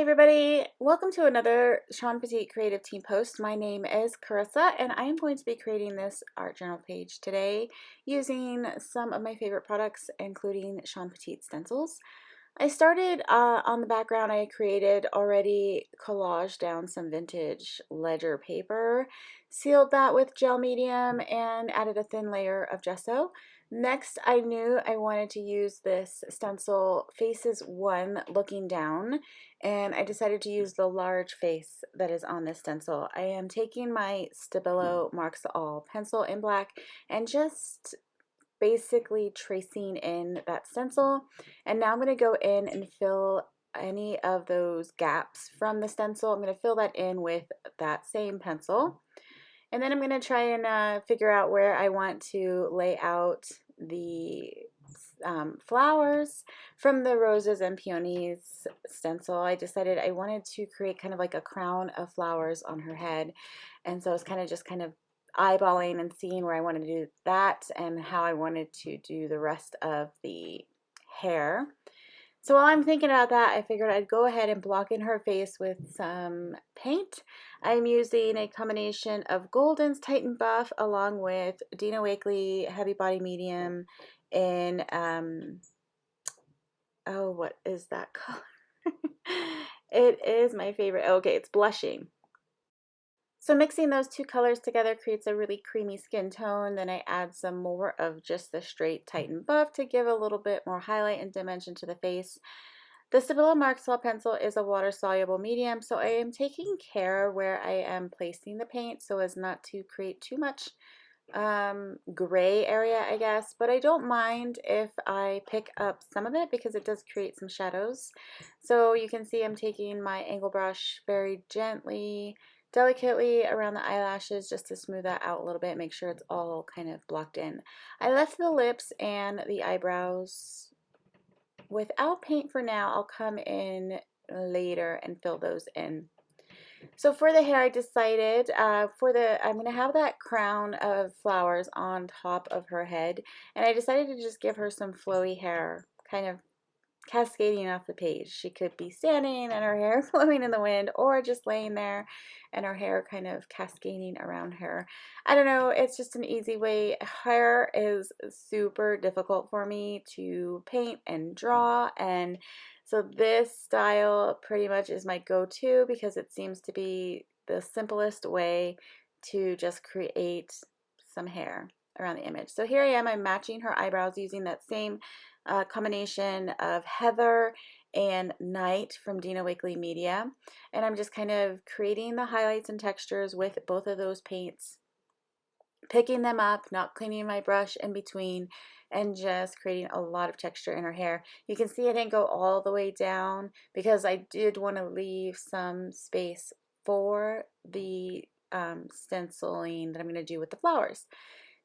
Everybody, welcome to another Shawn Petite Creative Team post. My name is Carissa and I am going to be creating this art journal page today using some of my favorite products, including Shawn Petite stencils. I started on the background. I created already collaged down some vintage ledger paper, sealed that with gel medium, and added a thin layer of gesso. Next, I knew I wanted to use this stencil faces one looking down, and I decided to use the large face that is on this stencil. I am taking my Stabilo Marks All pencil in black and just basically tracing in that stencil. And now I'm going to go in and fill any of those gaps from the stencil. I'm going to fill that in with that same pencil. And then I'm going to try and figure out where I want to lay out the flowers from the Roses and Peonies stencil. I decided I wanted to create kind of like a crown of flowers on her head. And so I was kind of eyeballing and seeing where I wanted to do that and how I wanted to do the rest of the hair. So while I'm thinking about that, I figured I'd go ahead and block in her face with some paint. I'm using a combination of Golden's Titan Buff along with Dina Wakley Heavy Body Medium in, oh, what is that color? It is my favorite. Okay, it's Blushing. So mixing those two colors together creates a really creamy skin tone. Then I add some more of just the straight Titan Buff to give a little bit more highlight and dimension to the face. The Stabilo Marks All pencil is a water-soluble medium, so I am taking care where I am placing the paint so as not to create too much gray area, I guess. But I don't mind if I pick up some of it because it does create some shadows. So you can see I'm taking my angle brush very gently, delicately around the eyelashes just to smooth that out a little bit, make sure it's all kind of blocked in. I left the lips and the eyebrows without paint for now. I'll come in later and fill those in. So for the hair, I decided I'm going to have that crown of flowers on top of her head, and I decided to just give her some flowy hair, kind of cascading off the page. She could be standing and her hair flowing in the wind, or just laying there and her hair kind of cascading around her. I don't know, it's just an easy way. Hair is super difficult for me to paint and draw, and so this style pretty much is my go-to because it seems to be the simplest way to just create some hair around the image. So here I am, I'm matching her eyebrows using that same combination of Heather and Night from Dina Wakley Media, and I'm just kind of creating the highlights and textures with both of those paints, picking them up, not cleaning my brush in between, and just creating a lot of texture in her hair. You can see I didn't go all the way down because I did want to leave some space for the stenciling that I'm going to do with the flowers.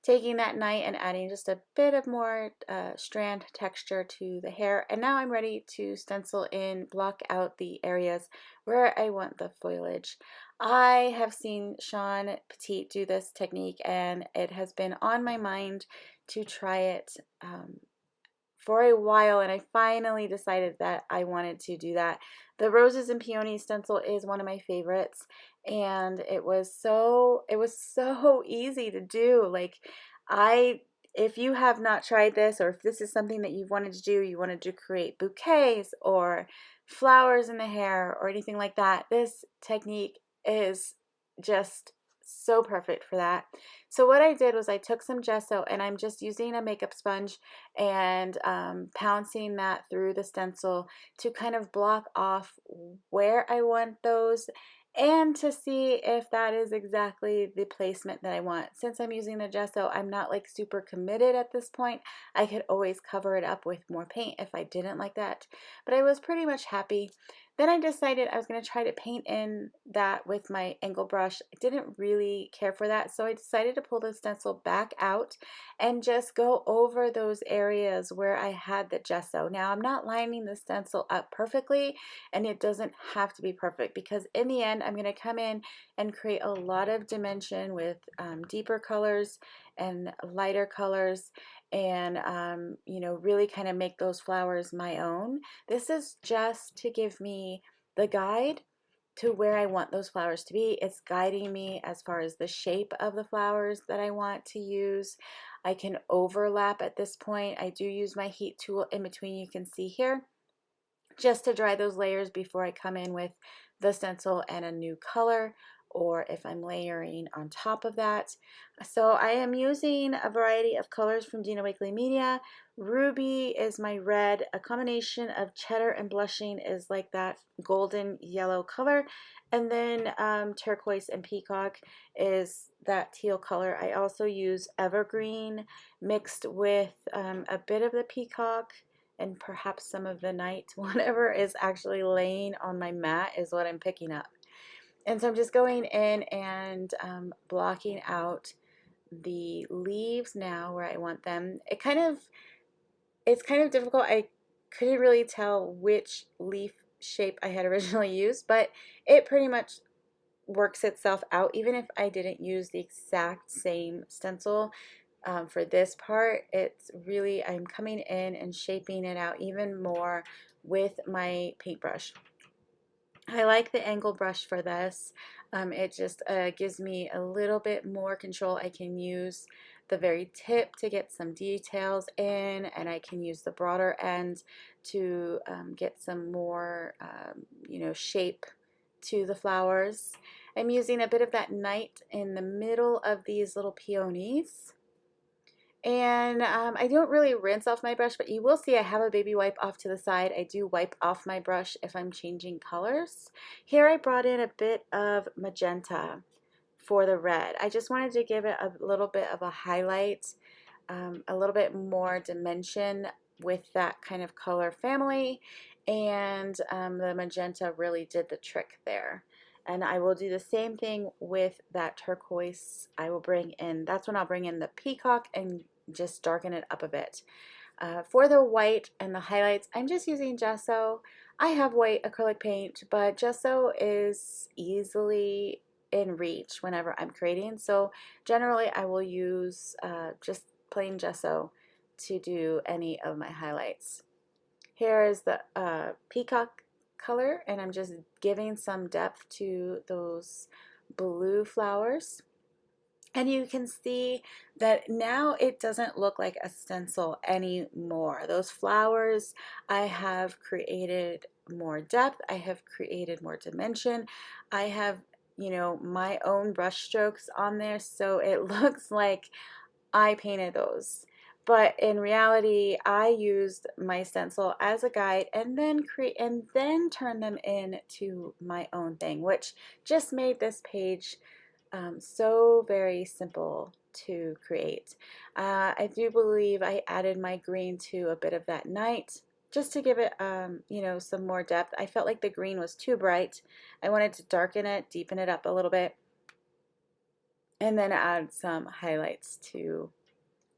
Taking that Night and adding just a bit of more strand texture to the hair. And now I'm ready to stencil in, block out the areas where I want the foliage. I have seen Shawn Petite do this technique and it has been on my mind to try it for a while, and I finally decided that I wanted to do that. The Roses and Peonies stencil is one of my favorites, and it was so easy to do. Like, if you have not tried this, or if this is something that you wanted to do, you wanted to create bouquets or flowers in the hair or anything like that, this technique is just so perfect for that. So what I did was I took some gesso and I'm just using a makeup sponge and pouncing that through the stencil to kind of block off where I want those and to see if that is exactly the placement that I want. Since I'm using the gesso, I'm not like super committed at this point. I could always cover it up with more paint if I didn't like that, but I was pretty much happy. Then I decided I was going to try to paint in that with my angle brush. I didn't really care for that, so I decided to pull the stencil back out and just go over those areas where I had the gesso. Now, I'm not lining the stencil up perfectly, and it doesn't have to be perfect because in the end, I'm going to come in and create a lot of dimension with deeper colors and lighter colors, and you know, really kind of make those flowers my own. This is just to give me the guide to where I want those flowers to be. It's guiding me as far as the shape of the flowers that I want to use. I can overlap at this point. I do use my heat tool in between, you can see here, just to dry those layers before I come in with the stencil and a new color, or if I'm layering on top of that. So I am using a variety of colors from Dina Wakley Media. Ruby is my red. A combination of cheddar and blushing is like that golden yellow color. And then turquoise and peacock is that teal color. I also use evergreen mixed with a bit of the peacock and perhaps some of the night. Whatever is actually laying on my mat is what I'm picking up. And so I'm just going in and blocking out the leaves now where I want them. It's kind of difficult. I couldn't really tell which leaf shape I had originally used, but it pretty much works itself out. Even if I didn't use the exact same stencil for this part, it's really, I'm coming in and shaping it out even more with my paintbrush. I like the angle brush for this. It just gives me a little bit more control. I can use the very tip to get some details in, and I can use the broader end to get some more, shape to the flowers. I'm using a bit of that night in the middle of these little peonies. And I don't really rinse off my brush, but you will see I have a baby wipe off to the side. I do wipe off my brush if I'm changing colors. Here I brought in a bit of magenta for the red. I just wanted to give it a little bit of a highlight, a little bit more dimension with that kind of color family, and the magenta really did the trick there. And I will do the same thing with that turquoise. I will bring in, that's when I'll bring in the peacock and just darken it up a bit. For the white and the highlights, I'm just using gesso. I have white acrylic paint, but gesso is easily in reach whenever I'm creating. So generally I will use just plain gesso to do any of my highlights. Here is the peacock color, and I'm just giving some depth to those blue flowers. And you can see that now it doesn't look like a stencil anymore. Those flowers, I have created more depth, I have created more dimension, I have, my own brush strokes on there, so it looks like I painted those. But in reality, I used my stencil as a guide and then turn them into my own thing, which just made this page so very simple to create. I do believe I added my green to a bit of that night just to give it, some more depth. I felt like the green was too bright. I wanted to darken it, deepen it up a little bit, and then add some highlights to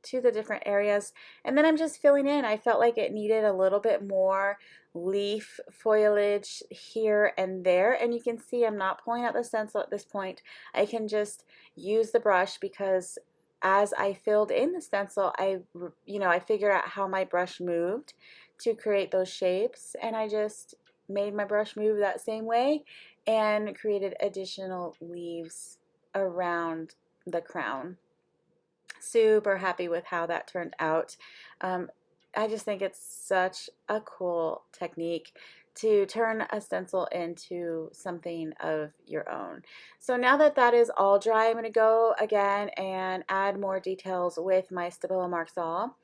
the different areas. And then I'm just filling in. I felt like it needed a little bit more leaf foliage here and there, and you can see I'm not pulling out the stencil at this point. I can just use the brush because as I filled in the stencil, I figured out how my brush moved to create those shapes, and I just made my brush move that same way and created additional leaves around the crown. Super happy with how that turned out. I just think it's such a cool technique to turn a stencil into something of your own. So now that that is all dry, I'm going to go again and add more details with my Stabilo Marks All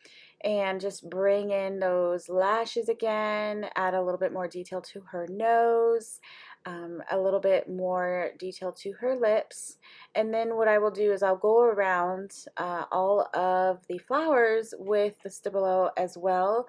and just bring in those lashes again, add a little bit more detail to her nose, a little bit more detail to her lips. And then what I will do is I'll go around all of the flowers with the Stabilo as well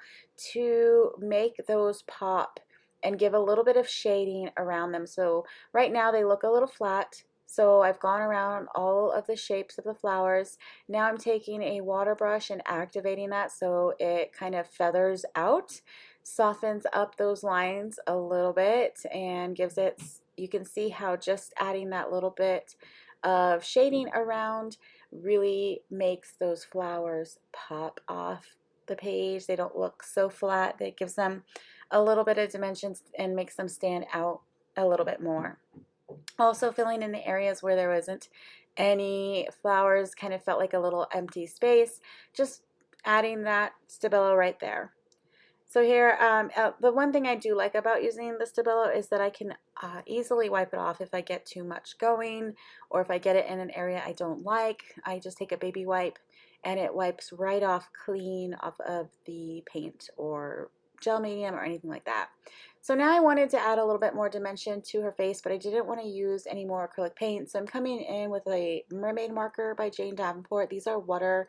to make those pop and give a little bit of shading around them. So right now they look a little flat. So I've gone around all of the shapes of the flowers. Now I'm taking a water brush and activating that so it kind of feathers out, softens up those lines a little bit, and gives it, you can see how just adding that little bit of shading around really makes those flowers pop off the page. They don't look so flat. That gives them a little bit of dimensions and makes them stand out a little bit more. Also filling in the areas where there wasn't any flowers, kind of felt like a little empty space, just adding that Stabilo right there. So here, the one thing I do like about using the Stabilo is that I can easily wipe it off if I get too much going, or if I get it in an area I don't like. I just take a baby wipe and it wipes right off clean off of the paint or gel medium or anything like that. So now I wanted to add a little bit more dimension to her face, but I didn't want to use any more acrylic paint. So I'm coming in with a mermaid marker by Jane Davenport. These are water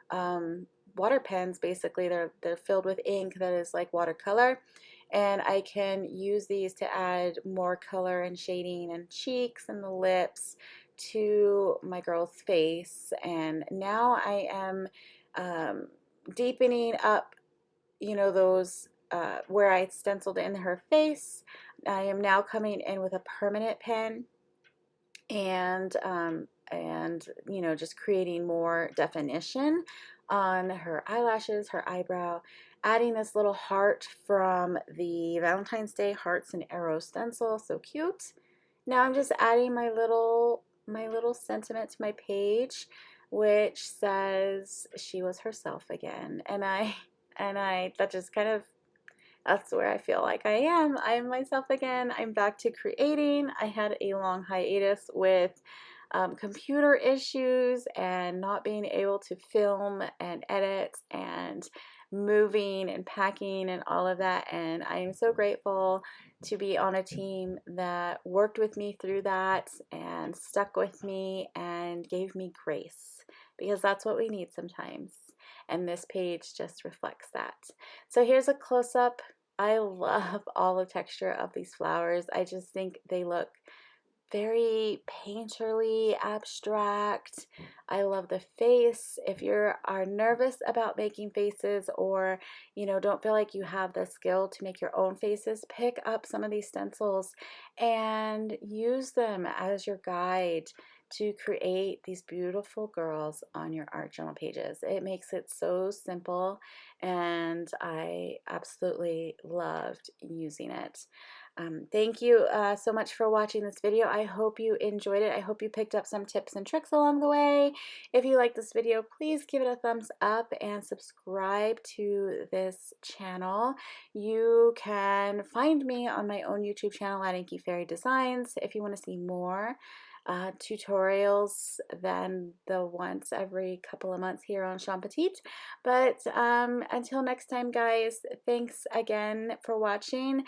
pens. Basically they're filled with ink that is like watercolor, and I can use these to add more color and shading and cheeks and the lips to my girl's face. And now I am deepening up, you know, those where I stenciled in her face. I am now coming in with a permanent pen and you know, just creating more definition on her eyelashes, her eyebrow, adding this little heart from the Valentine's Day Hearts and Arrows stencil. So cute. Now I'm just adding my little sentiment to my page, which says she was herself again. And that just kind of, that's where I feel like I am. I'm myself again. I'm back to creating. I had a long hiatus with computer issues and not being able to film and edit and moving and packing and all of that. And I am so grateful to be on a team that worked with me through that and stuck with me and gave me grace, because that's what we need sometimes. And this page just reflects that. So here's a close-up. I love all the texture of these flowers. I just think they look very painterly, abstract. I love the face. If you are nervous about making faces, or you know, don't feel like you have the skill to make your own faces, pick up some of these stencils and use them as your guide to create these beautiful girls on your art journal pages. It makes it so simple, and I absolutely loved using it. Thank you so much for watching this video. I hope you enjoyed it. I hope you picked up some tips and tricks along the way. If you like this video, please give it a thumbs up and subscribe to this channel. You can find me on my own YouTube channel at Inky Fairy Designs if you want to see more tutorials than the once every couple of months here on Shawn Petite. But until next time, guys, thanks again for watching.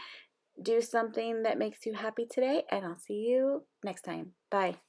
Do something that makes you happy today, and I'll see you next time. Bye.